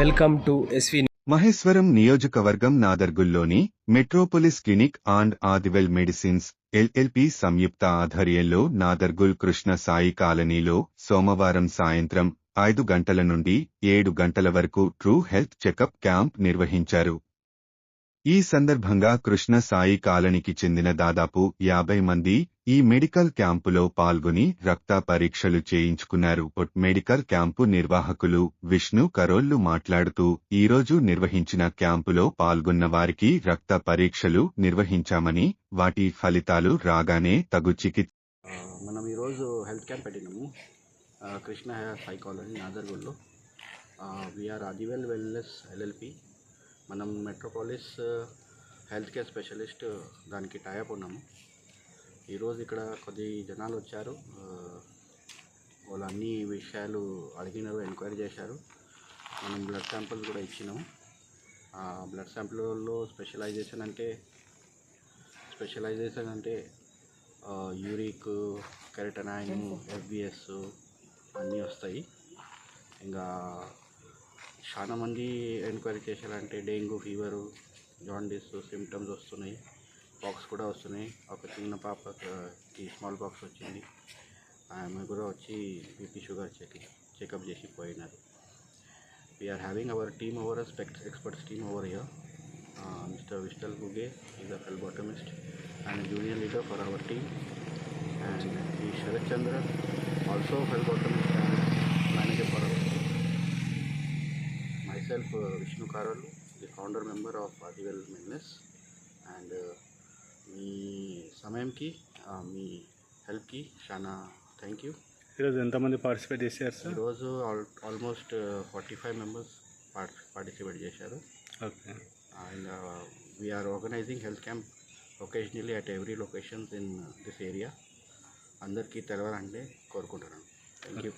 Welcome to SV. Maheshwaram నియోజకవర్గం నాదర్గుల్లోని Metropolis clinic and Adivel medicines LLP సంయుక్త ఆధ్వర్యంలో నాదర్గుల్ కృష్ణ సాయి కాలనీలో సోమవారం సాయంత్రం 5 గంటల నుండి 7 గంటల వరకు ట్రూ హెల్త్ చెకప్ క్యాంప్ నిర్వహించారు. ఈ సందర్భంగా కృష్ణ సాయి కాలనీకి చెందిన దాదాపు 50 మంది ఈ మెడికల్ క్యాంపులో పాల్గొని రక్త పరీక్షలు చేయించుకున్నారు. మెడికల్ క్యాంపు నిర్వాహకులు విష్ణు కరోళ్లు మాట్లాడుతూ ఈరోజు నిర్వహించిన క్యాంపులో పాల్గొన్న వారికి రక్త పరీక్షలు నిర్వహించామని, వాటి ఫలితాలు రాగానే తగు చికిత్స. మనం ఈరోజు హెల్త్ క్యాంప్ పెట్టినాము కృష్ణ సాయి కాలనీ నాదర్గుల్లో. We are Adivel wellness LLP. మనం మెట్రోపాలిస్ హెల్త్ కేర్ స్పెషలిస్ట్ దానికి టైఅప్ ఉన్నాము. ఈరోజు ఇక్కడ కొద్ది జనాలు వచ్చారు. వాళ్ళు అన్ని విషయాలు అడిగినారు, ఎంక్వైరీ చేశారు. మనం బ్లడ్ శాంపిల్స్ కూడా ఇచ్చినాము. బ్లడ్ శాంపిల్లో స్పెషలైజేషన్ అంటే యూరిక్, కెరటనైన్, ఎఫ్బిఎస్ అన్నీ వస్తాయి. ఇంకా చాలా మంది ఎంక్వైరీ చేశారంటే డెంగ్యూ ఫీవరు, జాండీస్ సిమ్టమ్స్ వస్తున్నాయి, పాక్స్ కూడా వస్తున్నాయి. ఒక చిన్న పాపకి స్మాల్ పాక్స్ వచ్చింది. ఆమె కూడా వచ్చి బీపీ షుగర్ చెకప్ చేసి పోయినారు. We are having our team over experts team over here. Mr. Vishal Guge is a phlebotomist and a junior leader for our team, and Sharat Chandra also phlebotomist and manager for our team. Myself, Vishnu Karol, the founder member of Adivel Wellness, and మీ సమయంకి మీ హెల్ప్కి చాలా thank you. ఈరోజు ఎంతమంది participate చేశారు sir? ఈరోజు almost 45 members participate చేశారు. Okay. And we are organizing health camp occasionally at every locations in this area. అందరికీ తెలవాలంటే కోరుకుంటున్నాను. Thank you.